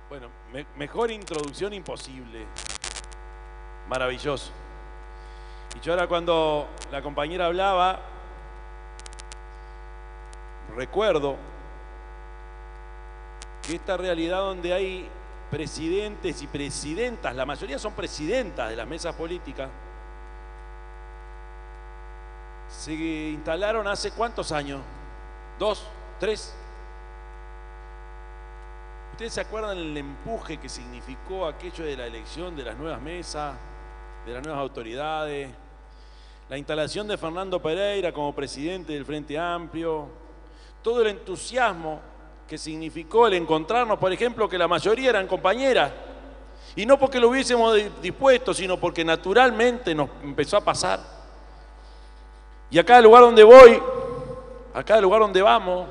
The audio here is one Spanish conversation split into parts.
Bueno, mejor introducción imposible. Maravilloso. Y yo ahora cuando la compañera hablaba, recuerdo que esta realidad donde hay presidentes y presidentas, la mayoría son presidentas de las mesas políticas, se instalaron hace ¿cuántos años? ¿2? ¿3? ¿Ustedes se acuerdan el empuje que significó aquello de la elección de las nuevas mesas, de las nuevas autoridades? La instalación de Fernando Pereira como presidente del Frente Amplio, todo el entusiasmo que significó el encontrarnos, por ejemplo, que la mayoría eran compañeras, y no porque lo hubiésemos dispuesto, sino porque naturalmente nos empezó a pasar. Y a cada lugar donde voy, a cada lugar donde vamos,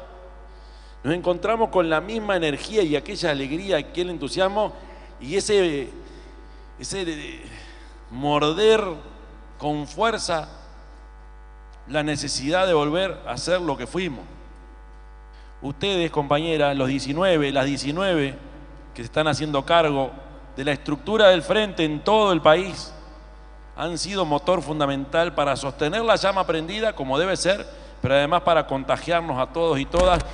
nos encontramos con la misma energía y aquella alegría, aquel entusiasmo y ese morder con fuerza la necesidad de volver a ser lo que fuimos. Ustedes, compañeras, las 19 que se están haciendo cargo de la estructura del frente en todo el país, han sido motor fundamental para sostener la llama prendida como debe ser, pero además para contagiarnos a todos y todas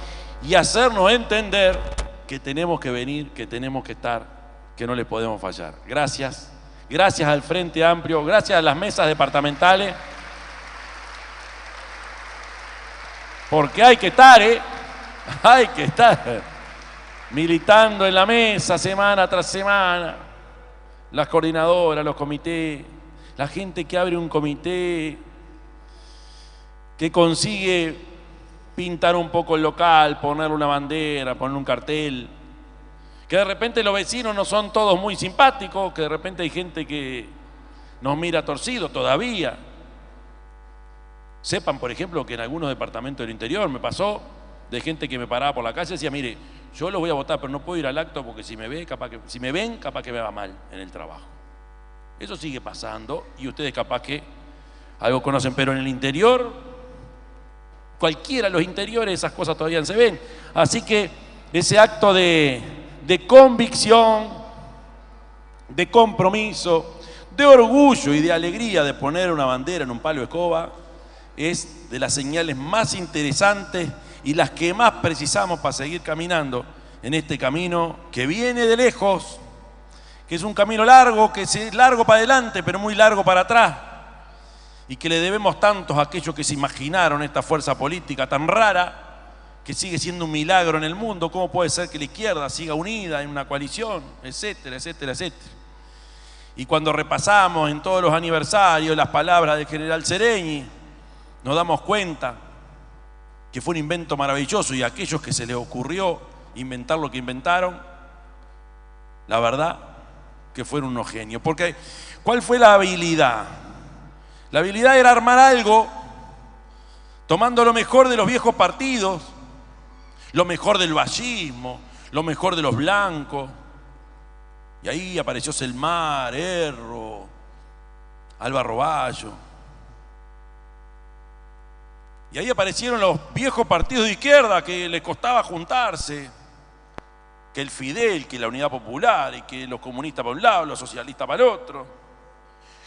y hacernos entender que tenemos que venir, que tenemos que estar, que no le podemos fallar. Gracias. Gracias al Frente Amplio, gracias a las mesas departamentales, porque hay que estar, hay que estar militando en la mesa semana tras semana, las coordinadoras, los comités, la gente que abre un comité, que consigue pintar un poco el local, poner una bandera, poner un cartel, que de repente los vecinos no son todos muy simpáticos, que de repente hay gente que nos mira torcido todavía. Sepan, por ejemplo, que en algunos departamentos del interior me pasó de gente que me paraba por la calle y decía, mire, yo lo voy a votar, pero no puedo ir al acto porque si me ven, capaz que me va mal en el trabajo. Eso sigue pasando y ustedes capaz que algo conocen, pero en el interior, cualquiera de los interiores, esas cosas todavía no se ven. Así que ese acto de convicción, de compromiso, de orgullo y de alegría de poner una bandera en un palo de escoba es de las señales más interesantes y las que más precisamos para seguir caminando en este camino que viene de lejos, que es un camino largo, que es largo para adelante, pero muy largo para atrás, y que le debemos tantos a aquellos que se imaginaron esta fuerza política tan rara, que sigue siendo un milagro en el mundo. ¿Cómo puede ser que la izquierda siga unida en una coalición? Etcétera, etcétera, etcétera. Y cuando repasamos en todos los aniversarios las palabras del general Sereñi, nos damos cuenta que fue un invento maravilloso y a aquellos que se les ocurrió inventar lo que inventaron, la verdad que fueron unos genios. Porque ¿cuál fue la habilidad? La habilidad era armar algo tomando lo mejor de los viejos partidos, lo mejor del vallismo, lo mejor de los blancos. Y ahí apareció Selmar, Erro, Alba Roballo. Y ahí aparecieron los viejos partidos de izquierda que les costaba juntarse, que el Fidel, que la Unidad Popular, y que los comunistas para un lado, los socialistas para el otro,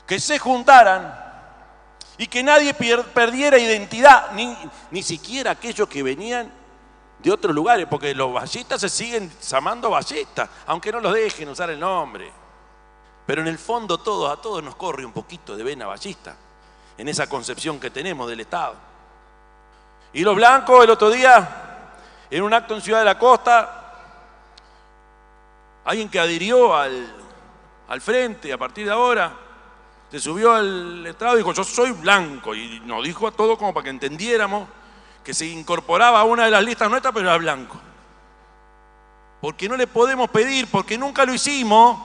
que se juntaran y que nadie perdiera identidad, ni siquiera aquellos que venían de otros lugares, porque los vallistas se siguen llamando vallistas, aunque no los dejen usar el nombre. Pero en el fondo a todos nos corre un poquito de vena vallista, en esa concepción que tenemos del Estado. Y los blancos, el otro día, en un acto en Ciudad de la Costa, alguien que adhirió al frente a partir de ahora, se subió al estrado y dijo, yo soy blanco, y nos dijo a todos como para que entendiéramos que se incorporaba a una de las listas nuestras, pero era blanco. Porque no le podemos pedir, porque nunca lo hicimos,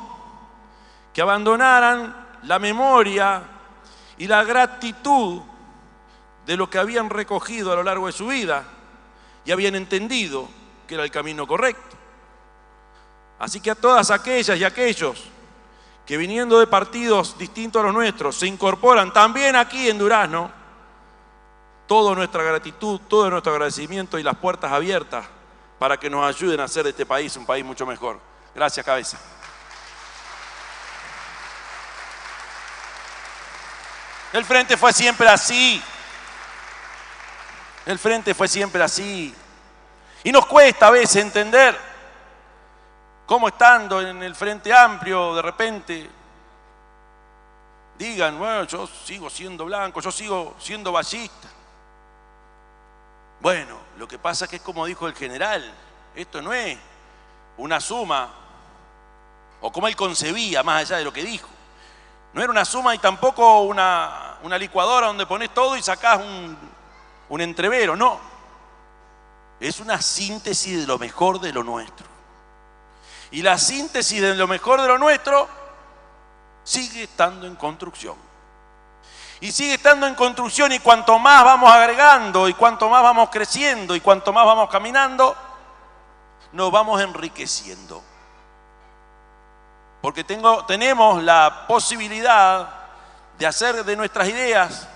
que abandonaran la memoria y la gratitud de lo que habían recogido a lo largo de su vida y habían entendido que era el camino correcto. Así que a todas aquellas y aquellos que viniendo de partidos distintos a los nuestros se incorporan también aquí en Durazno, toda nuestra gratitud, todo nuestro agradecimiento y las puertas abiertas para que nos ayuden a hacer de este país un país mucho mejor. Gracias, cabeza. El frente fue siempre así. El frente fue siempre así. Y nos cuesta a veces entender cómo estando en el Frente Amplio de repente digan, bueno, yo sigo siendo blanco, yo sigo siendo ballista. Bueno, lo que pasa es que es como dijo el general, esto no es una suma, o como él concebía, más allá de lo que dijo. No era una suma y tampoco una licuadora donde pones todo y sacás un entrevero, no. Es una síntesis de lo mejor de lo nuestro. Y la síntesis de lo mejor de lo nuestro sigue estando en construcción. Y sigue estando en construcción, y cuanto más vamos agregando, y cuanto más vamos creciendo, y cuanto más vamos caminando, nos vamos enriqueciendo. Porque tenemos la posibilidad de hacer de nuestras ideas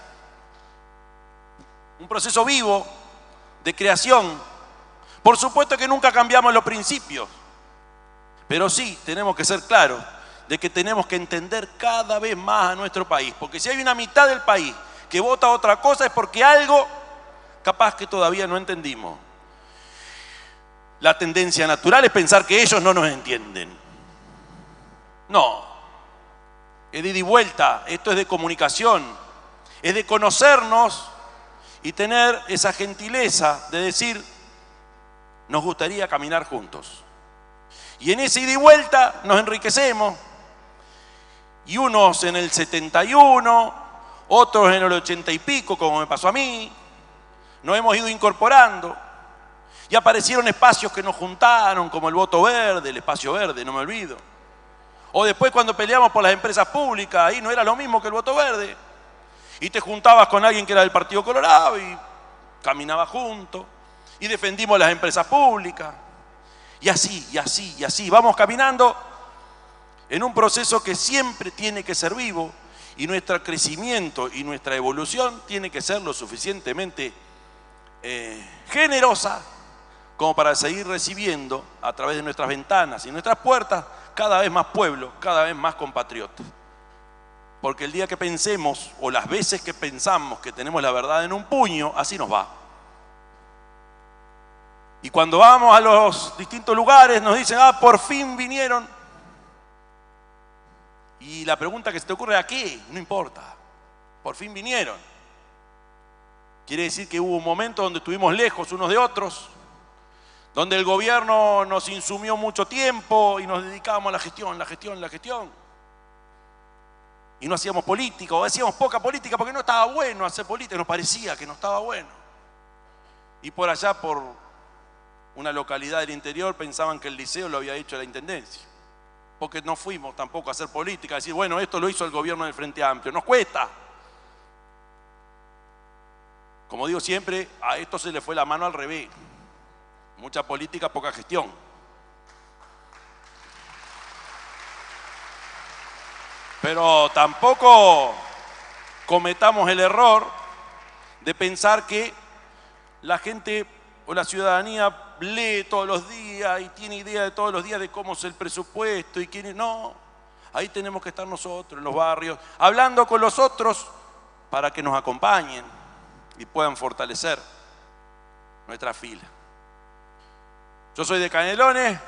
un proceso vivo de creación. Por supuesto que nunca cambiamos los principios, pero sí tenemos que ser claros de que tenemos que entender cada vez más a nuestro país. Porque si hay una mitad del país que vota otra cosa es porque algo capaz que todavía no entendimos. La tendencia natural es pensar que ellos no nos entienden. No, es de ida y vuelta, esto es de comunicación, es de conocernos y tener esa gentileza de decir, nos gustaría caminar juntos. Y en ese ida y vuelta nos enriquecemos, y unos en el 71, otros en el 80 y pico, como me pasó a mí, nos hemos ido incorporando, y aparecieron espacios que nos juntaron, como el voto verde, el espacio verde, no me olvido. O después cuando peleamos por las empresas públicas, ahí no era lo mismo que el voto verde. Y te juntabas con alguien que era del Partido Colorado y caminabas juntos. Y defendimos las empresas públicas. Y así, y así, y así. Vamos caminando en un proceso que siempre tiene que ser vivo. Y nuestro crecimiento y nuestra evolución tiene que ser lo suficientemente generosa como para seguir recibiendo a través de nuestras ventanas y nuestras puertas cada vez más pueblo, cada vez más compatriotas. Porque el día que pensemos, o las veces que pensamos que tenemos la verdad en un puño, así nos va. Y cuando vamos a los distintos lugares nos dicen, por fin vinieron. Y la pregunta que se te ocurre, ¿a qué? No importa, por fin vinieron. Quiere decir que hubo un momento donde estuvimos lejos unos de otros, donde el gobierno nos insumió mucho tiempo y nos dedicábamos a la gestión. Y no hacíamos política, o hacíamos poca política porque no estaba bueno hacer política, nos parecía que no estaba bueno. Y por allá, por una localidad del interior, pensaban que el liceo lo había hecho la intendencia. Porque no fuimos tampoco a hacer política, a decir, bueno, esto lo hizo el gobierno del Frente Amplio. Nos cuesta. Como digo siempre, a esto se le fue la mano al revés. Mucha política, poca gestión. Pero tampoco cometamos el error de pensar que la gente o la ciudadanía lee todos los días y tiene idea de todos los días de cómo es el presupuesto y quién. No, ahí tenemos que estar nosotros en los barrios, hablando con los otros para que nos acompañen y puedan fortalecer nuestra fila. Yo soy de Canelones,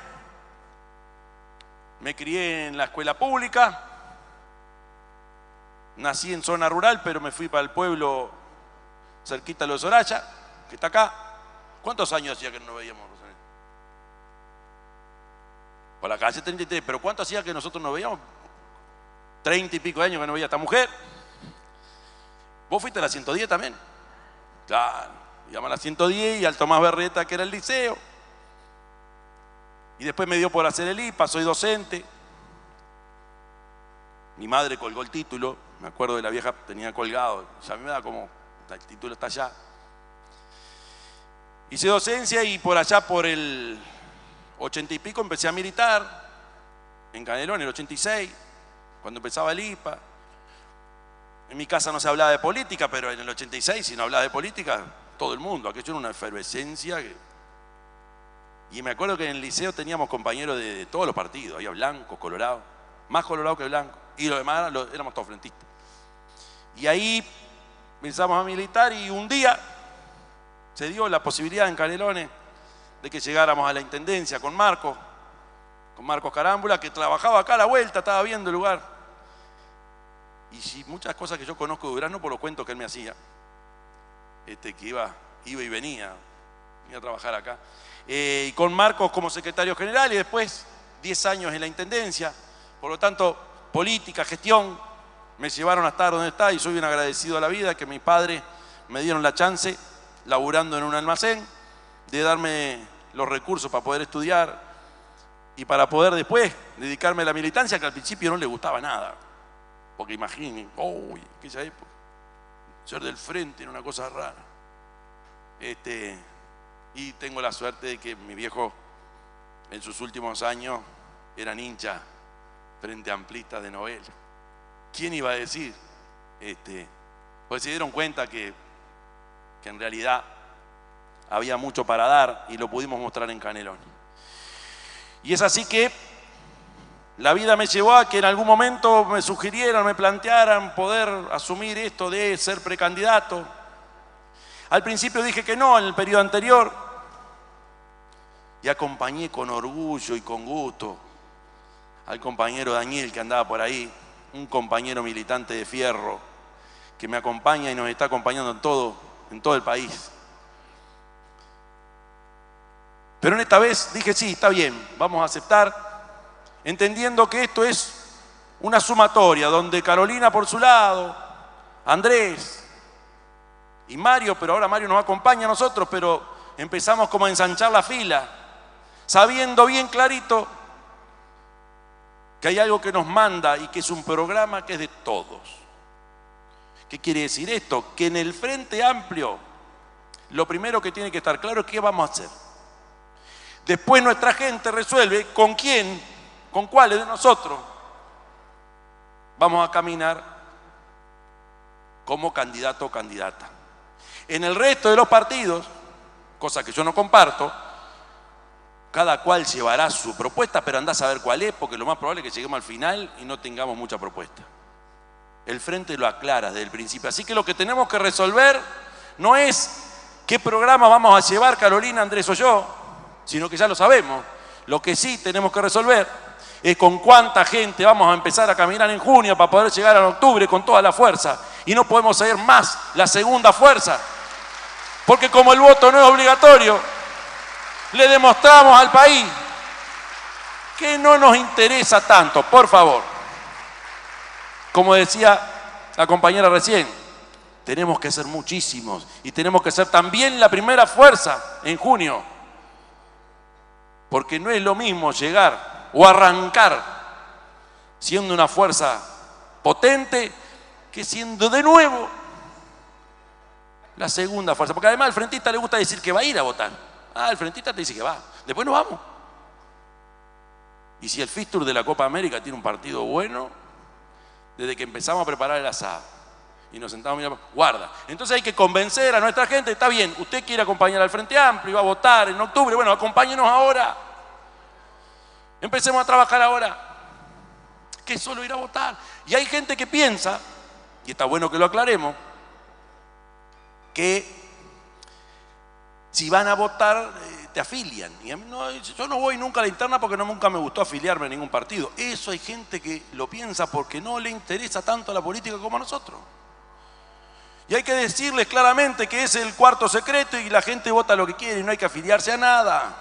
me crié en la escuela pública, nací en zona rural, pero me fui para el pueblo cerquita de los Soraya, que está acá. ¿Cuántos años hacía que no nos veíamos, Rosalén? Por la calle 33, pero ¿cuánto hacía que nosotros nos veíamos? 30 y pico de años que no veía a esta mujer. ¿Vos fuiste a la 110 también? Claro, íbamos a la 110 y al Tomás Berreta, que era el liceo. Y después me dio por hacer el IPA, soy docente. Mi madre colgó el título, me acuerdo de la vieja, tenía colgado, ya me da como, el título está allá. Hice docencia y por allá por el 80 y pico empecé a militar, en Canelones, en el 86, cuando empezaba el IPA. En mi casa no se hablaba de política, pero en el 86, si no hablaba de política, todo el mundo, aquello era una efervescencia que... Y me acuerdo que en el liceo teníamos compañeros de todos los partidos, había blancos, colorados, más colorados que blancos, y los demás éramos todos frentistas. Y ahí empezamos a militar y un día se dio la posibilidad en Canelones de que llegáramos a la intendencia con Marcos Carámbula, que trabajaba acá a la vuelta, estaba viendo el lugar. Y si muchas cosas que yo conozco de Durazno por los cuentos que él me hacía, que iba y venía a trabajar acá. Y con Marcos como secretario general y después 10 años en la intendencia. Por lo tanto, política, gestión, me llevaron a estar donde está y soy bien agradecido a la vida que mis padres me dieron la chance, laburando en un almacén, de darme los recursos para poder estudiar y para poder después dedicarme a la militancia, que al principio no le gustaba nada. Porque imaginen, aquella época, ser del frente era una cosa rara. Y tengo la suerte de que mi viejo en sus últimos años eran hinchas frente amplistas de novela. ¿Quién iba a decir? Pues se dieron cuenta que en realidad había mucho para dar y lo pudimos mostrar en Canelones. Y es así que la vida me llevó a que en algún momento me sugirieran, me plantearan poder asumir esto de ser precandidato. Al principio dije que no en el periodo anterior y acompañé con orgullo y con gusto al compañero Daniel que andaba por ahí, un compañero militante de fierro que me acompaña y nos está acompañando en todo el país. Pero en esta vez dije sí, está bien, vamos a aceptar, entendiendo que esto es una sumatoria donde Carolina por su lado, Andrés y Mario, pero ahora Mario nos acompaña a nosotros, pero empezamos como a ensanchar la fila, sabiendo bien clarito que hay algo que nos manda y que es un programa que es de todos. ¿Qué quiere decir esto? Que en el Frente Amplio lo primero que tiene que estar claro es qué vamos a hacer. Después nuestra gente resuelve con quién, con cuáles de nosotros vamos a caminar como candidato o candidata. En el resto de los partidos, cosa que yo no comparto, cada cual llevará su propuesta, pero andá a saber cuál es, porque lo más probable es que lleguemos al final y no tengamos mucha propuesta. El Frente lo aclara desde el principio. Así que lo que tenemos que resolver no es qué programa vamos a llevar Carolina, Andrés o yo, sino que ya lo sabemos. Lo que sí tenemos que resolver es con cuánta gente vamos a empezar a caminar en junio para poder llegar en octubre con toda la fuerza. Y no podemos ser más la segunda fuerza, porque como el voto no es obligatorio, le demostramos al país que no nos interesa tanto, por favor. Como decía la compañera recién, tenemos que ser muchísimos y tenemos que ser también la primera fuerza en junio, porque no es lo mismo llegar o arrancar siendo una fuerza potente que siendo de nuevo la segunda fuerza, porque además al frentista le gusta decir que va a ir a votar. El frentista te dice que va, después nos vamos. Y si el fixture de la Copa América tiene un partido bueno, desde que empezamos a preparar el asado y nos sentamos a mirar, guarda. Entonces hay que convencer a nuestra gente, está bien, usted quiere acompañar al Frente Amplio y va a votar en octubre, bueno, acompáñenos ahora. Empecemos a trabajar ahora, que es solo ir a votar. Y hay gente que piensa, y está bueno que lo aclaremos, que si van a votar te afilian. Y a mí yo no voy nunca a la interna porque nunca me gustó afiliarme a ningún partido. Eso hay gente que lo piensa porque no le interesa tanto la política como a nosotros. Y hay que decirles claramente que es el cuarto secreto y la gente vota lo que quiere y no hay que afiliarse a nada.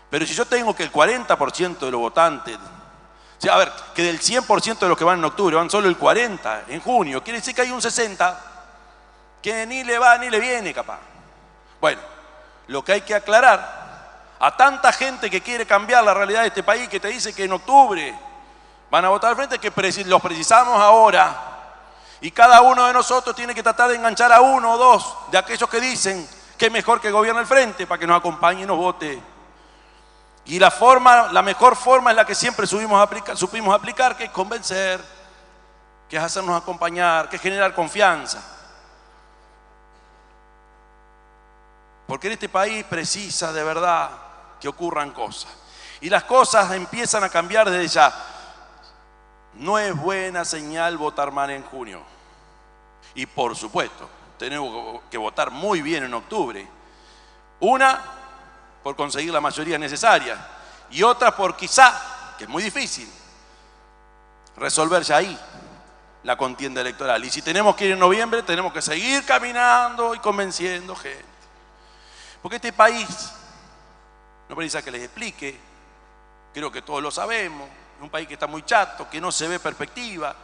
Pero si yo tengo que el 40% de los votantes, o sea, a ver, que del 100% de los que van en octubre van solo el 40% en junio, quiere decir que hay un 60% que ni le va ni le viene capaz. Bueno, lo que hay que aclarar a tanta gente que quiere cambiar la realidad de este país, que te dice que en octubre van a votar al frente, que los precisamos ahora. Y cada uno de nosotros tiene que tratar de enganchar a uno o dos de aquellos que dicen que es mejor que gobierne el frente para que nos acompañe y nos vote. Y la mejor forma es la que siempre supimos aplicar, que es convencer, que es hacernos acompañar, que es generar confianza. Porque en este país precisa de verdad que ocurran cosas. Y las cosas empiezan a cambiar desde ya. No es buena señal votar mal en junio. Y por supuesto, tenemos que votar muy bien en octubre. Una, por conseguir la mayoría necesaria. Y otra por quizá, que es muy difícil, resolver ya ahí la contienda electoral. Y si tenemos que ir en noviembre, tenemos que seguir caminando y convenciendo gente. Porque este país, no precisa que les explique, creo que todos lo sabemos, es un país que está muy chato, que no se ve perspectiva,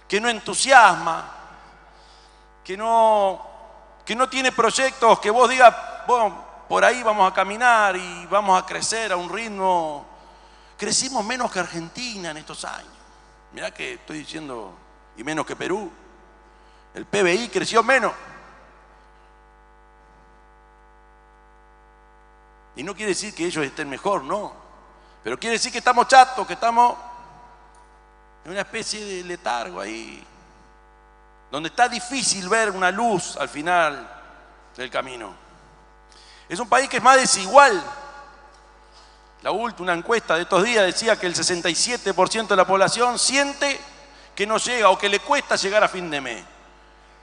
que no entusiasma, que no tiene proyectos que vos digas, bueno, por ahí vamos a caminar y vamos a crecer a un ritmo. Crecimos menos que Argentina en estos años. Mirá que estoy diciendo, y menos que Perú. El PBI creció menos. Y no quiere decir que ellos estén mejor, no. Pero quiere decir que estamos chatos, que estamos en una especie de letargo ahí, donde está difícil ver una luz al final del camino. Es un país que es más desigual. La última encuesta de estos días decía que el 67% de la población siente que no llega o que le cuesta llegar a fin de mes.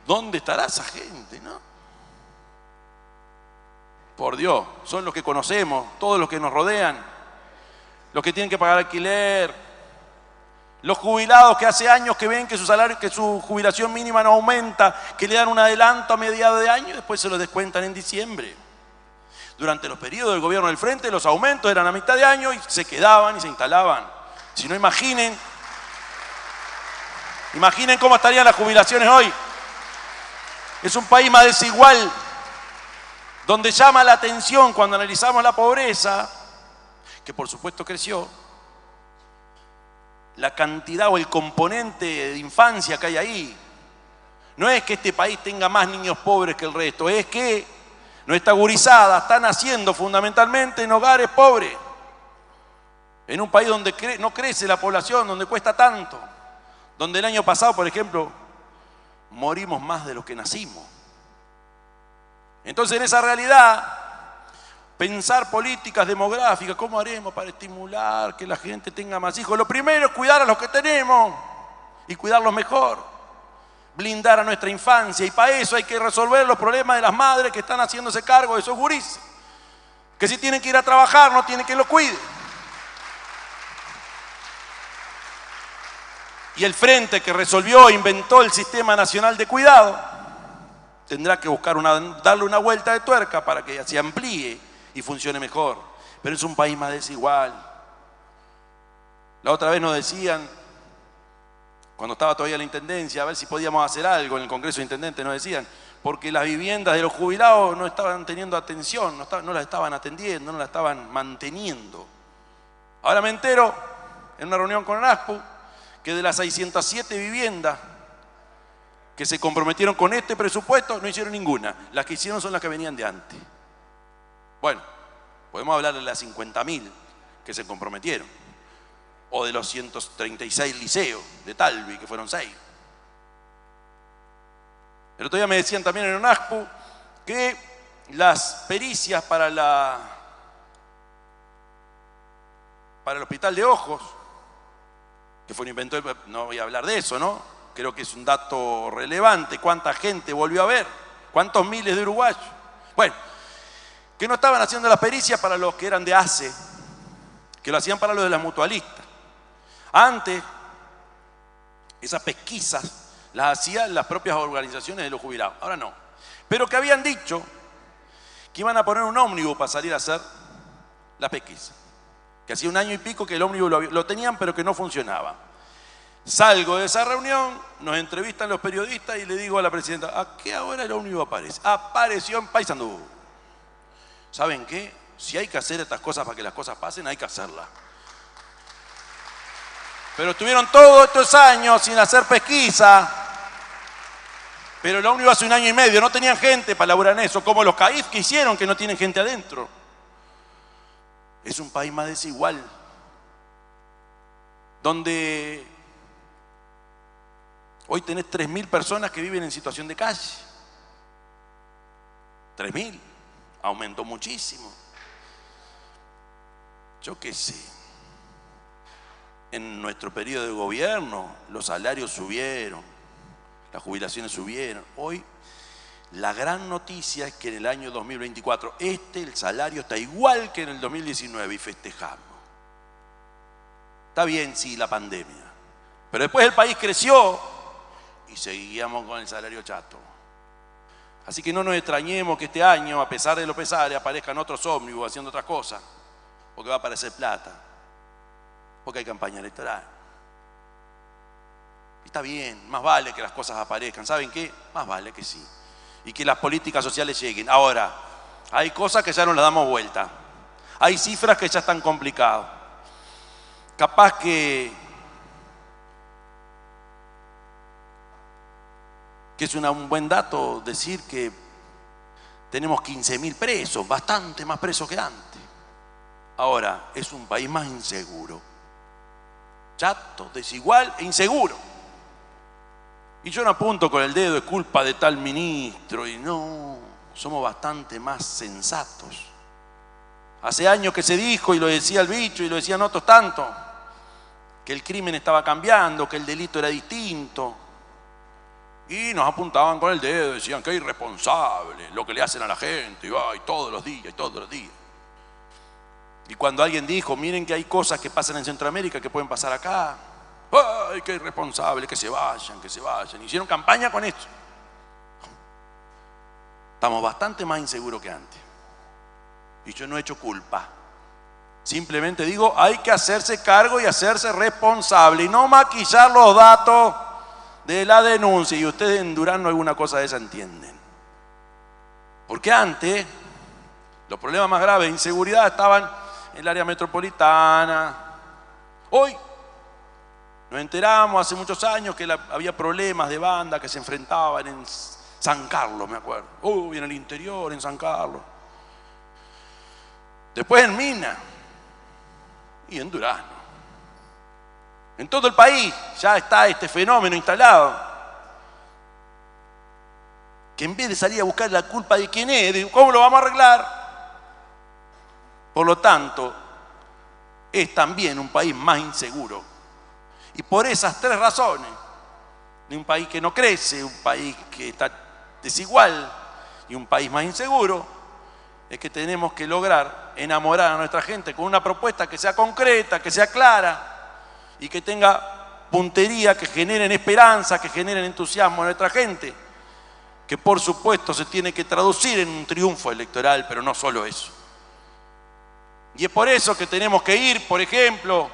¿Dónde estará esa gente, no? Por Dios, son los que conocemos, todos los que nos rodean, los que tienen que pagar alquiler, los jubilados que hace años que ven que su salario, que su jubilación mínima no aumenta, que le dan un adelanto a mediados de año y después se lo descuentan en diciembre. Durante los periodos del gobierno del Frente, los aumentos eran a mitad de año y se quedaban y se instalaban. Si no, imaginen cómo estarían las jubilaciones hoy. Es un país más desigual, donde llama la atención cuando analizamos la pobreza, que por supuesto creció, la cantidad o el componente de infancia que hay ahí. No es que este país tenga más niños pobres que el resto, es que nuestra gurizada está naciendo fundamentalmente en hogares pobres, en un país donde no crece la población, donde cuesta tanto, donde el año pasado, por ejemplo, morimos más de los que nacimos. Entonces, en esa realidad, pensar políticas demográficas, ¿cómo haremos para estimular que la gente tenga más hijos? Lo primero es cuidar a los que tenemos y cuidarlos mejor. Blindar a nuestra infancia, y para eso hay que resolver los problemas de las madres que están haciéndose cargo de esos gurises, que si tienen que ir a trabajar no tienen quien los cuide. Y el Frente, que resolvió, inventó el Sistema Nacional de Cuidado, tendrá que buscar darle una vuelta de tuerca para que se amplíe y funcione mejor. Pero es un país más desigual. La otra vez nos decían, cuando estaba todavía la intendencia, a ver si podíamos hacer algo en el Congreso de Intendentes, nos decían, porque las viviendas de los jubilados no estaban teniendo atención, no las estaban atendiendo, no las estaban manteniendo. Ahora me entero, en una reunión con ANASPU, que de las 607 viviendas que se comprometieron con este presupuesto, no hicieron ninguna. Las que hicieron son las que venían de antes. Bueno, podemos hablar de las 50.000 que se comprometieron, o de los 136 liceos de Talvi, que fueron 6. El otro día me decían también en UNASPU que las pericias para el Hospital de Ojos, que fue un invento, no voy a hablar de eso, ¿no? Creo que es un dato relevante. ¿Cuánta gente volvió a ver? ¿Cuántos miles de uruguayos? Bueno, que no estaban haciendo las pericias para los que eran de ACE, que lo hacían para los de las mutualistas. Antes, esas pesquisas las hacían las propias organizaciones de los jubilados, ahora no. Pero que habían dicho que iban a poner un ómnibus para salir a hacer la pesquisa. Que hacía un año y pico que el ómnibus lo tenían, pero que no funcionaba. Salgo de esa reunión, nos entrevistan los periodistas y le digo a la presidenta, ¿a qué hora el ómnibus aparece? Apareció en Paysandú. ¿Saben qué? Si hay que hacer estas cosas para que las cosas pasen, hay que hacerlas. Pero estuvieron todos estos años sin hacer pesquisa. Pero el ómnibus hace un año y medio, no tenían gente para laburar en eso, como los CAIF que hicieron, que no tienen gente adentro. Es un país más desigual, donde hoy tenés 3.000 personas que viven en situación de calle. 3.000, aumentó muchísimo. yo qué sé, en nuestro periodo de gobierno los salarios subieron, las jubilaciones subieron. Hoy la gran noticia es que en el año 2024 el salario está igual que en el 2019 y festejamos. Está bien, sí, la pandemia, pero después el país creció y seguíamos con el salario chato. Así que no nos extrañemos que este año, a pesar de los pesares, aparezcan otros ómnibus haciendo otras cosas, porque va a aparecer plata, porque hay campaña electoral. Y está bien, más vale que las cosas aparezcan. ¿Saben qué? Más vale que sí. Y que las políticas sociales lleguen. Ahora, hay cosas que ya no las damos vuelta. Hay cifras que ya están complicadas. Capaz que es un buen dato decir que tenemos 15.000 presos, bastante más presos que antes. Ahora, es un país más inseguro. Chato, desigual e inseguro. Y yo no apunto con el dedo, es culpa de tal ministro, y no, somos bastante más sensatos. Hace años que se dijo, y lo decía el bicho, y lo decían otros tanto, que el crimen estaba cambiando, que el delito era distinto. Y nos apuntaban con el dedo, decían que es irresponsable lo que le hacen a la gente, y todos los días, y todos los días. Y cuando alguien dijo, miren que hay cosas que pasan en Centroamérica que pueden pasar acá, ¡ay, qué irresponsable, que se vayan, que se vayan! Hicieron campaña con esto. Estamos bastante más inseguros que antes. Y yo no he hecho culpa. Simplemente digo, hay que hacerse cargo y hacerse responsable y no maquillar los datos de la denuncia. Y ustedes en Durán alguna cosa de esa entienden. Porque antes, los problemas más graves de inseguridad estaban en el área metropolitana. Hoy nos enteramos hace muchos años que había problemas de bandas que se enfrentaban en San Carlos, me acuerdo. Uy, en el interior, en San Carlos. Después en Mina y en Durazno. En todo el país ya está este fenómeno instalado. Que en vez de salir a buscar la culpa de quién es, de cómo lo vamos a arreglar. Por lo tanto, es también un país más inseguro. Y por esas tres razones, de un país que no crece, un país que está desigual y un país más inseguro, es que tenemos que lograr enamorar a nuestra gente con una propuesta que sea concreta, que sea clara y que tenga puntería, que generen esperanza, que generen entusiasmo a nuestra gente, que por supuesto se tiene que traducir en un triunfo electoral, pero no solo eso. Y es por eso que tenemos que ir, por ejemplo,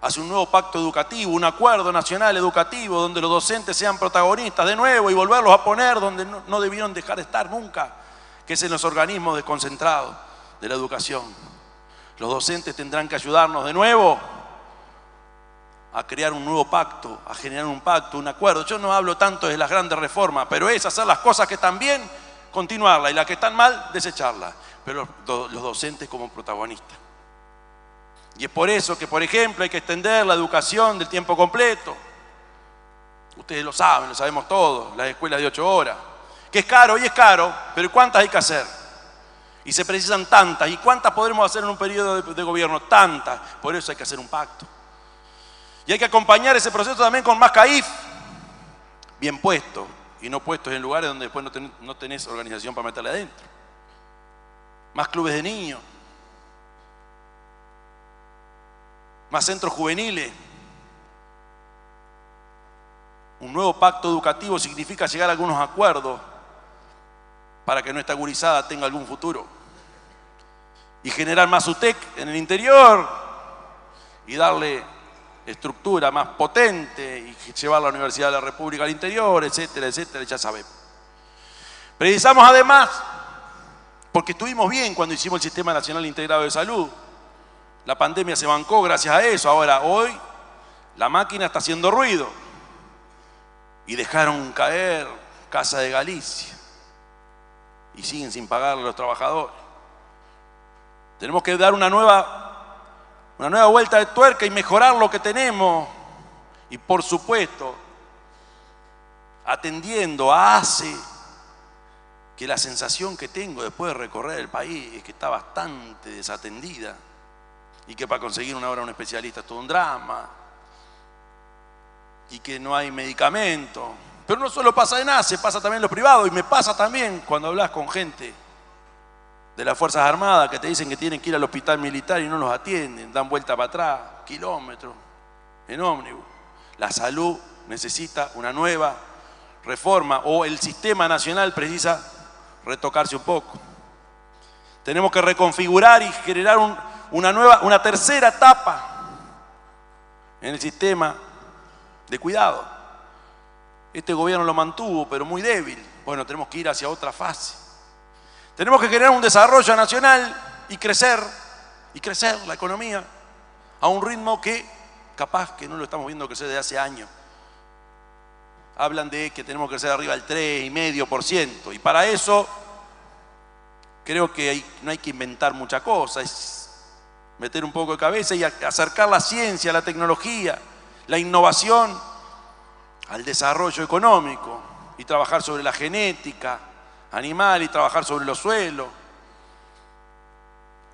hacia un nuevo pacto educativo, un acuerdo nacional educativo donde los docentes sean protagonistas de nuevo y volverlos a poner donde no debieron dejar de estar nunca, que es en los organismos desconcentrados de la educación. Los docentes tendrán que ayudarnos de nuevo a crear un nuevo pacto, a generar un pacto, un acuerdo. Yo no hablo tanto de las grandes reformas, pero es hacer las cosas que están bien, continuarlas, y las que están mal, desecharlas. Pero los docentes como protagonistas. Y es por eso que, por ejemplo, hay que extender la educación del tiempo completo. Ustedes lo saben, lo sabemos todos, las escuelas de 8 horas. Que es caro, y es caro, pero ¿cuántas hay que hacer? Y se precisan tantas. ¿Y cuántas podremos hacer en un periodo de gobierno? Tantas. Por eso hay que hacer un pacto. Y hay que acompañar ese proceso también con más CAIF, bien puestos, y no puestos en lugares donde después no tenés organización para meterle adentro. Más clubes de niños, más centros juveniles. Un nuevo pacto educativo significa llegar a algunos acuerdos para que nuestra gurizada tenga algún futuro. Y generar más UTEC en el interior y darle estructura más potente y llevar la Universidad de la República al interior, etcétera, etcétera, ya sabemos. Precisamos además, porque estuvimos bien cuando hicimos el Sistema Nacional Integrado de Salud, la pandemia se bancó gracias a eso. Ahora, hoy, la máquina está haciendo ruido. Y dejaron caer Casa de Galicia. Y siguen sin pagarle a los trabajadores. Tenemos que dar una nueva vuelta de tuerca y mejorar lo que tenemos. Y por supuesto, atendiendo a ACE, que la sensación que tengo después de recorrer el país es que está bastante desatendida y que para conseguir una hora un especialista es todo un drama y que no hay medicamento. Pero no solo pasa en ACE, pasa también en los privados y me pasa también cuando hablas con gente de las Fuerzas Armadas que te dicen que tienen que ir al hospital militar y no los atienden, dan vuelta para atrás, kilómetros, en ómnibus. La salud necesita una nueva reforma o el sistema nacional precisa retocarse un poco. Tenemos que reconfigurar y generar una tercera etapa en el sistema de cuidado. Este gobierno lo mantuvo, pero muy débil. Bueno, tenemos que ir hacia otra fase. Tenemos que generar un desarrollo nacional y crecer la economía a un ritmo que capaz que no lo estamos viendo crecer desde hace años. Hablan de que tenemos que crecer arriba del 3,5%. Y para eso creo que no hay que inventar mucha cosa. Es meter un poco de cabeza y acercar la ciencia, la tecnología, la innovación al desarrollo económico y trabajar sobre la genética animal y trabajar sobre los suelos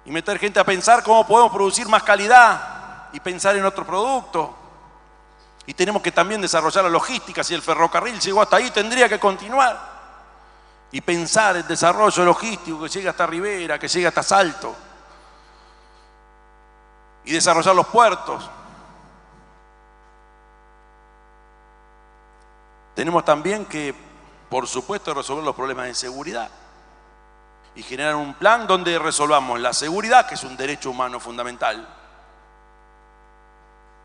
y meter gente a pensar cómo podemos producir más calidad y pensar en otro producto. Y tenemos que también desarrollar la logística. Si el ferrocarril llegó hasta ahí, tendría que continuar y pensar el desarrollo logístico que llegue hasta Rivera, que llegue hasta Salto y desarrollar los puertos. Tenemos también que, por supuesto, resolver los problemas de seguridad y generar un plan donde resolvamos la seguridad, que es un derecho humano fundamental,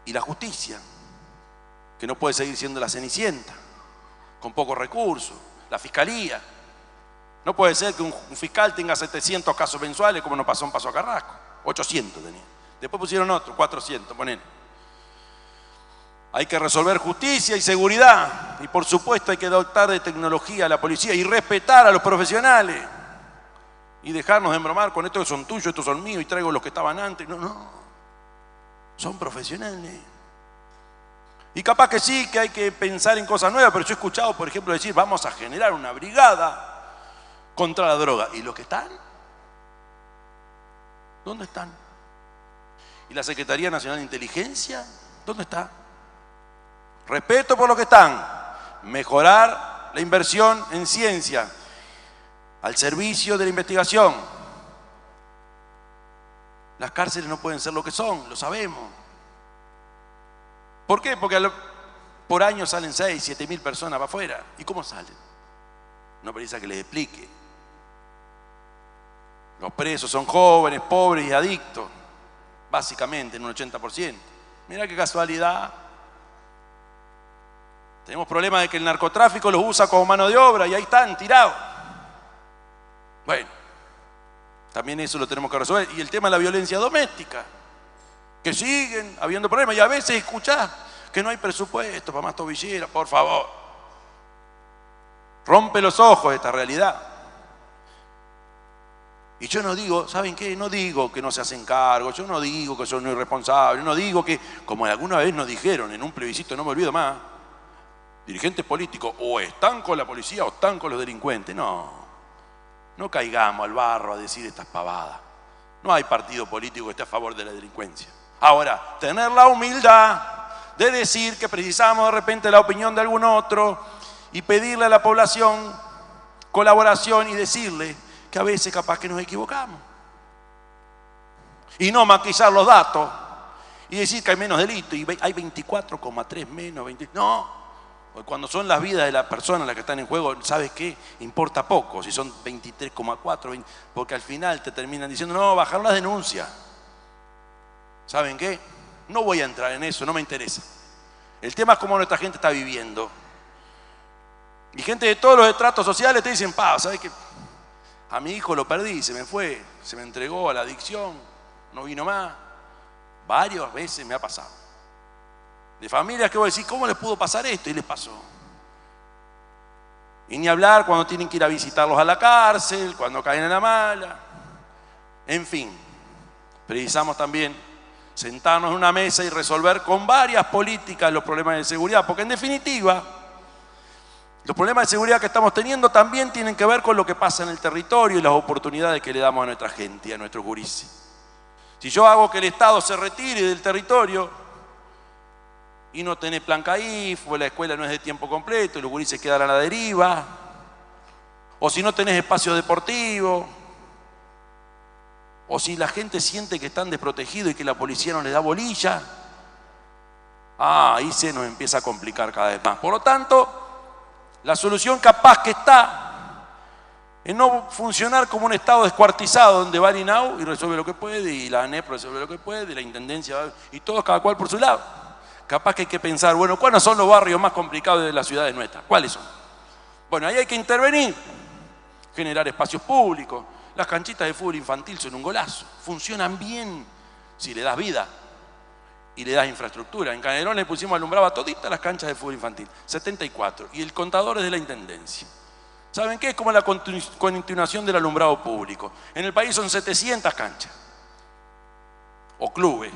y la justicia, que no puede seguir siendo la Cenicienta, con pocos recursos, la fiscalía. No puede ser que un fiscal tenga 700 casos mensuales, como nos pasó en Paso Carrasco, 800 tenía. Después pusieron otro, 400, ponen. Hay que resolver justicia y seguridad. Y por supuesto hay que dotar de tecnología a la policía y respetar a los profesionales. Y dejarnos de embromar con estos que son tuyos, estos son míos y traigo los que estaban antes. No. Son profesionales. Y capaz que sí, que hay que pensar en cosas nuevas, pero yo he escuchado, por ejemplo, decir, vamos a generar una brigada contra la droga. ¿Y los que están? ¿Dónde están? ¿Y la Secretaría Nacional de Inteligencia? ¿Dónde está? Respeto por los que están. Mejorar la inversión en ciencia al servicio de la investigación. Las cárceles no pueden ser lo que son, lo sabemos. ¿Por qué? Porque por año salen 6, 7 mil personas para afuera. ¿Y cómo salen? No precisa que les explique. Los presos son jóvenes, pobres y adictos, básicamente en un 80%. Mirá qué casualidad. Tenemos problemas de que el narcotráfico los usa como mano de obra y ahí están, tirados. Bueno, también eso lo tenemos que resolver. Y el tema de la violencia doméstica, que siguen habiendo problemas. Y a veces escuchás que no hay presupuesto para más tobilleras, por favor. Rompe los ojos esta realidad. Y yo no digo, ¿saben qué? No digo que no se hacen cargo, yo no digo que son irresponsables, no digo que, como alguna vez nos dijeron en un plebiscito, no me olvido más, dirigentes políticos o están con la policía o están con los delincuentes. No caigamos al barro a decir estas pavadas. No hay partido político que esté a favor de la delincuencia. Ahora, tener la humildad de decir que precisamos de repente la opinión de algún otro y pedirle a la población colaboración y decirle que a veces capaz que nos equivocamos. Y no maquillar los datos y decir que hay menos delitos y hay 24,3 menos, 20. No, cuando son las vidas de las personas las que están en juego, ¿sabes qué? Importa poco, si son 23,4, porque al final te terminan diciendo, no, bajar las denuncias. ¿Saben qué? No voy a entrar en eso, no me interesa. El tema es cómo nuestra gente está viviendo. Y gente de todos los estratos sociales te dicen, ¿sabes qué? A mi hijo lo perdí, se me fue, se me entregó a la adicción, no vino más. Varias veces me ha pasado. De familias que voy a decir, ¿cómo les pudo pasar esto? Y les pasó. Y ni hablar cuando tienen que ir a visitarlos a la cárcel, cuando caen en la mala. En fin, precisamos también sentarnos en una mesa y resolver con varias políticas los problemas de seguridad, porque en definitiva, Los problemas de seguridad que estamos teniendo también tienen que ver con lo que pasa en el territorio y las oportunidades que le damos a nuestra gente y a nuestros gurises. Si yo hago que el Estado se retire del territorio y no tenés plan CAIF, o la escuela no es de tiempo completo y los gurises quedan a la deriva, o si no tenés espacio deportivo, o si la gente siente que están desprotegidos y que la policía no les da bolilla, ahí se nos empieza a complicar cada vez más. Por lo tanto, la solución capaz que está en no funcionar como un Estado descuartizado donde va el INAU y resuelve lo que puede, y la ANEP resuelve lo que puede, y la Intendencia, y todos cada cual por su lado. Capaz que hay que pensar, bueno, ¿cuáles son los barrios más complicados de las ciudades nuestras? ¿Cuáles son? Bueno, ahí hay que intervenir, generar espacios públicos. Las canchitas de fútbol infantil son un golazo, funcionan bien si le das vida y le das infraestructura. En Canelones le pusimos alumbrado a toditas las canchas de fútbol infantil, 74, y el contador es de la Intendencia. ¿Saben qué? Es como la continuación del alumbrado público. En el país son 700 canchas o clubes.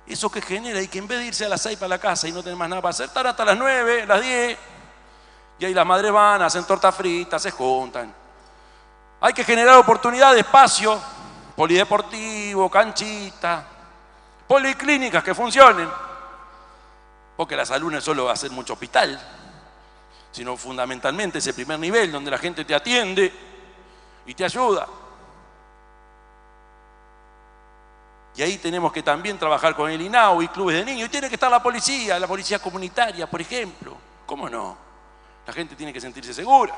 Eso que genera, y que en vez de irse a las 6 para la casa y no tener más nada para hacer, estar hasta las 9, las 10, y ahí las madres van, hacen torta frita, se juntan. Hay que generar oportunidad de espacio, polideportivo, canchita, policlínicas que funcionen, porque la salud no solo va a ser mucho hospital, sino fundamentalmente ese primer nivel donde la gente te atiende y te ayuda. Y ahí tenemos que también trabajar con el INAU y clubes de niños, y tiene que estar la policía comunitaria, por ejemplo. ¿Cómo no? La gente tiene que sentirse segura.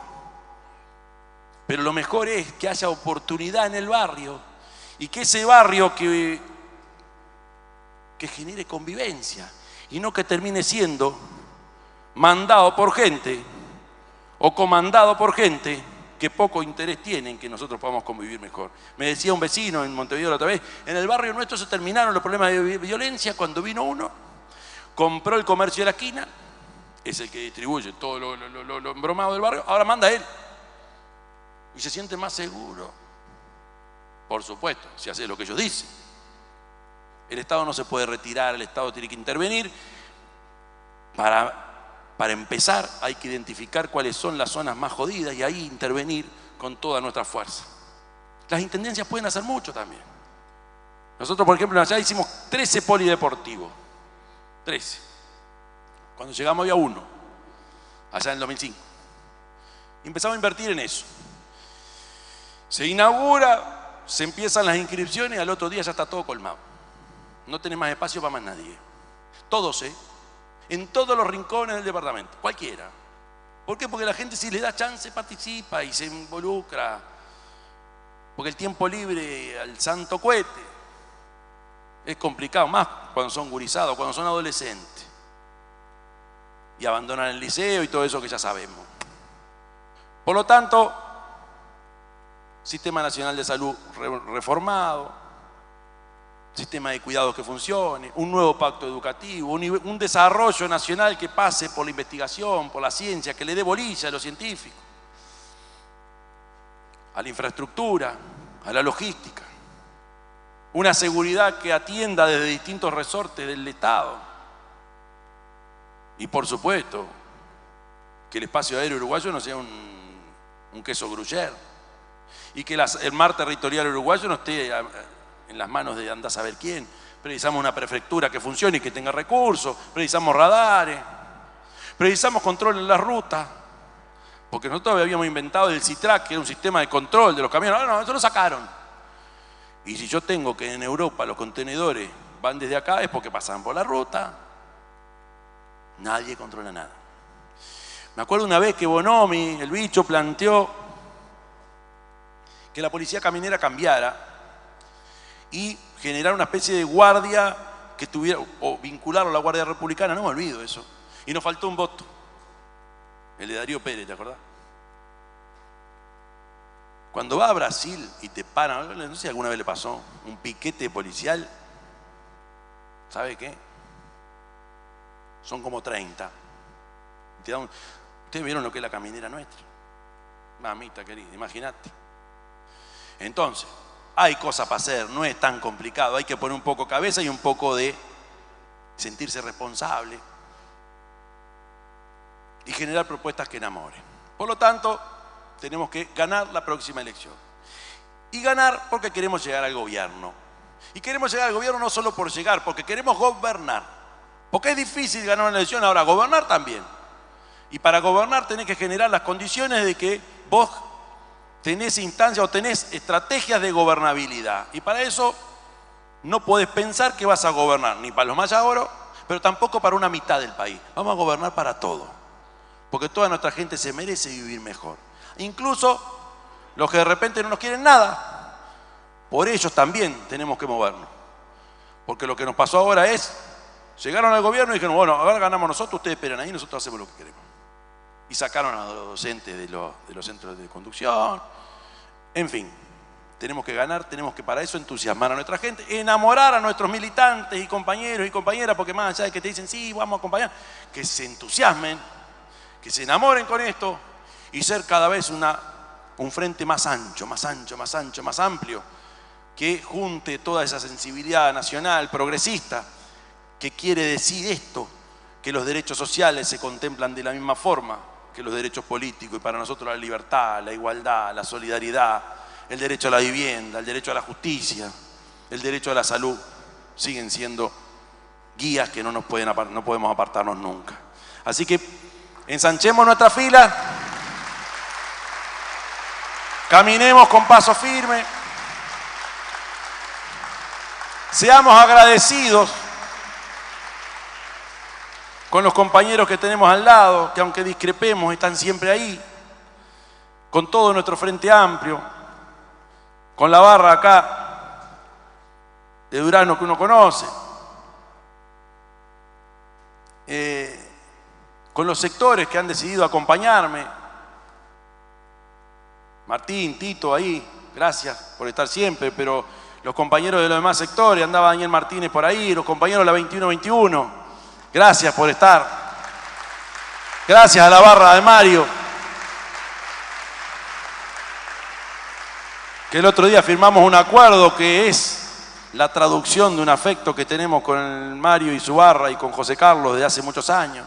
Pero lo mejor es que haya oportunidad en el barrio, y que ese barrio que genere convivencia, y no que termine siendo mandado por gente o comandado por gente que poco interés tienen que nosotros podamos convivir mejor. Me decía un vecino en Montevideo la otra vez, en el barrio nuestro se terminaron los problemas de violencia cuando vino uno, compró el comercio de la esquina, es el que distribuye todo lo embromado del barrio, ahora manda él y se siente más seguro. Por supuesto, si hace lo que ellos dicen. El Estado no se puede retirar, el Estado tiene que intervenir. Para empezar, hay que identificar cuáles son las zonas más jodidas y ahí intervenir con toda nuestra fuerza. Las intendencias pueden hacer mucho también. Nosotros, por ejemplo, allá hicimos 13 polideportivos. 13. Cuando llegamos había uno, allá en el 2005. Y empezamos a invertir en eso. Se inaugura, se empiezan las inscripciones y al otro día ya está todo colmado. No tenés más espacio para más nadie. Todos, en todos los rincones del departamento, cualquiera. ¿Por qué? Porque la gente, si le da chance, participa y se involucra. Porque el tiempo libre al santo cohete es complicado, más cuando son gurizados, cuando son adolescentes y abandonan el liceo y todo eso que ya sabemos. Por lo tanto, Sistema Nacional de Salud reformado, sistema de cuidados que funcione, un nuevo pacto educativo, un desarrollo nacional que pase por la investigación, por la ciencia, que le dé bolilla a los científicos, a la infraestructura, a la logística, una seguridad que atienda desde distintos resortes del Estado, y por supuesto que el espacio aéreo uruguayo no sea un queso gruyère, y que el mar territorial uruguayo no esté en las manos de andar a saber quién. Precisamos una prefectura que funcione y que tenga recursos, precisamos radares, precisamos control en la ruta, porque nosotros habíamos inventado el CITRAC, que era un sistema de control de los camiones. Ahora no, eso lo sacaron. Y si yo tengo que en Europa los contenedores van desde acá, es porque pasan por la ruta. Nadie controla nada. Me acuerdo una vez que Bonomi, el bicho, planteó que la policía caminera cambiara y generar una especie de guardia que tuviera, o vincularlo a la Guardia Republicana, no me olvido eso. Y nos faltó un voto, el de Darío Pérez, ¿te acordás? Cuando va a Brasil y te paran, no sé si alguna vez le pasó, un piquete policial, ¿sabe qué? Son como 30. Ustedes vieron lo que es la caminera nuestra. Mamita querida, imagínate. Entonces, hay cosas para hacer, no es tan complicado, hay que poner un poco cabeza y un poco de sentirse responsable. y generar propuestas que enamoren. Por lo tanto, tenemos que ganar la próxima elección. Y ganar porque queremos llegar al gobierno. Y queremos llegar al gobierno no solo por llegar, porque queremos gobernar. Porque es difícil ganar una elección, ahora gobernar también. Y para gobernar tenés que generar las condiciones de que vos tenés instancias o tenés estrategias de gobernabilidad. Y para eso no podés pensar que vas a gobernar ni para los Mayagüeros, pero tampoco para una mitad del país. Vamos a gobernar para todo. Porque toda nuestra gente se merece vivir mejor. Incluso los que de repente no nos quieren nada, por ellos también tenemos que movernos. Porque lo que nos pasó ahora es, llegaron al gobierno y dijeron, bueno, ahora ganamos nosotros, ustedes esperan ahí, nosotros hacemos lo que queremos. Y sacaron a los docentes de los centros de conducción. En fin, tenemos que ganar, tenemos que para eso entusiasmar a nuestra gente, enamorar a nuestros militantes y compañeros y compañeras, porque más allá de que te dicen, sí, vamos a acompañar, que se entusiasmen, que se enamoren con esto y ser cada vez un frente más ancho, más ancho, más ancho, más amplio, que junte toda esa sensibilidad nacional, progresista, que quiere decir esto, que los derechos sociales se contemplan de la misma forma que los derechos políticos, y para nosotros la libertad, la igualdad, la solidaridad, el derecho a la vivienda, el derecho a la justicia, el derecho a la salud, siguen siendo guías que no podemos apartarnos nunca. Así que ensanchemos nuestra fila, caminemos con paso firme, seamos agradecidos con los compañeros que tenemos al lado, que aunque discrepemos están siempre ahí, con todo nuestro frente amplio, con la barra acá de Durano que uno conoce, con los sectores que han decidido acompañarme, Martín, Tito ahí, gracias por estar siempre, pero los compañeros de los demás sectores, andaba Daniel Martínez por ahí, los compañeros de la 21-21, gracias por estar. Gracias a la barra de Mario, que el otro día firmamos un acuerdo que es la traducción de un afecto que tenemos con el Mario y su barra y con José Carlos desde hace muchos años.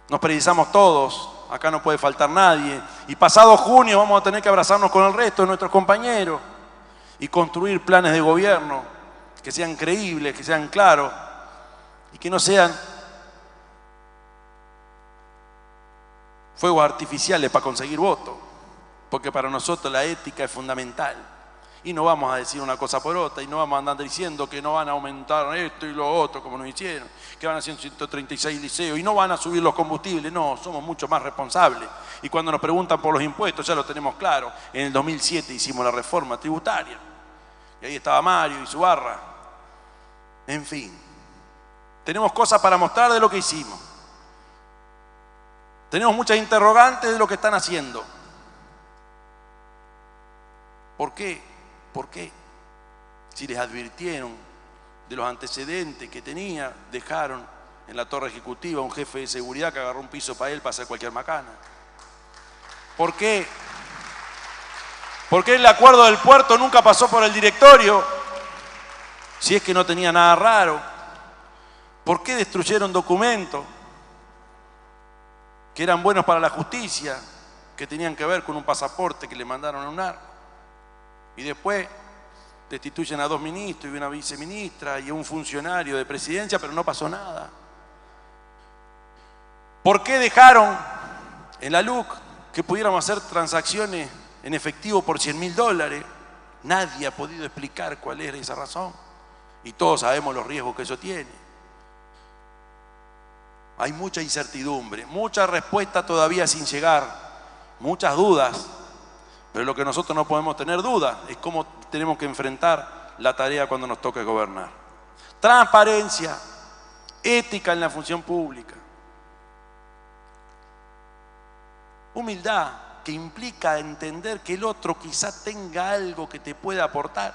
Nos precisamos todos, acá no puede faltar nadie. Y pasado junio vamos a tener que abrazarnos con el resto de nuestros compañeros y construir planes de gobierno que sean creíbles, que sean claros, y que no sean fuegos artificiales para conseguir votos, porque para nosotros la ética es fundamental. Y no vamos a decir una cosa por otra, y no vamos a andar diciendo que no van a aumentar esto y lo otro, como nos hicieron, que van a hacer 136 liceos y no van a subir los combustibles. No, somos mucho más responsables. Y cuando nos preguntan por los impuestos, ya lo tenemos claro. En el 2007 hicimos la reforma tributaria, y ahí estaba Mario y su barra. En fin. Tenemos cosas para mostrar de lo que hicimos. Tenemos muchas interrogantes de lo que están haciendo. ¿Por qué? ¿Por qué? Si les advirtieron de los antecedentes que tenía, dejaron en la torre ejecutiva un jefe de seguridad que agarró un piso para él para hacer cualquier macana. ¿Por qué? ¿Por qué el acuerdo del puerto nunca pasó por el directorio? Si es que no tenía nada raro. ¿Por qué destruyeron documentos que eran buenos para la justicia, que tenían que ver con un pasaporte que le mandaron a un narco? Y después destituyen a 2 ministros y una viceministra y a un funcionario de presidencia, pero no pasó nada. ¿Por qué dejaron en la LUC que pudiéramos hacer transacciones en efectivo por $100.000? Nadie ha podido explicar cuál era esa razón. Y todos sabemos los riesgos que eso tiene. Hay mucha incertidumbre, mucha respuesta todavía sin llegar, muchas dudas. Pero lo que nosotros no podemos tener duda es cómo tenemos que enfrentar la tarea cuando nos toque gobernar. Transparencia, ética en la función pública. Humildad, que implica entender que el otro quizá tenga algo que te pueda aportar.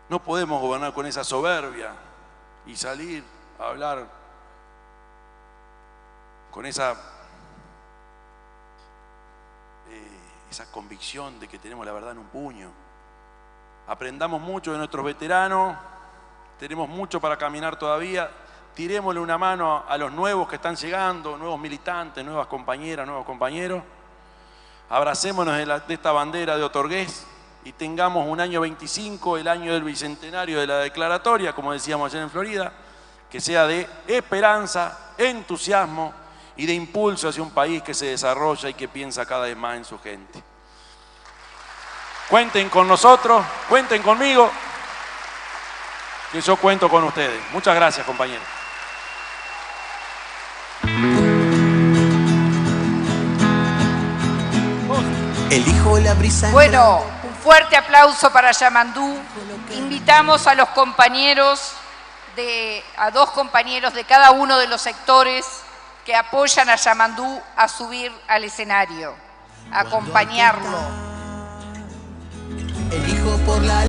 No podemos gobernar con esa soberbia y salir a hablar con esa convicción de que tenemos la verdad en un puño. Aprendamos mucho de nuestros veteranos, tenemos mucho para caminar todavía, tirémosle una mano a los nuevos que están llegando, nuevos militantes, nuevas compañeras, nuevos compañeros. Abracémonos de esta bandera de Otorgués y tengamos un año 25, el año del bicentenario de la declaratoria, como decíamos ayer en Florida, que sea de esperanza, entusiasmo y de impulso hacia un país que se desarrolla y que piensa cada vez más en su gente. Cuenten con nosotros, cuenten conmigo, que yo cuento con ustedes. Muchas gracias, compañeros. Elijo la brisa. Bueno, un fuerte aplauso para Yamandú. Invitamos a los compañeros, a 2 compañeros de cada uno de los sectores que apoyan a Yamandú a subir al escenario, a acompañarlo. Elijo por la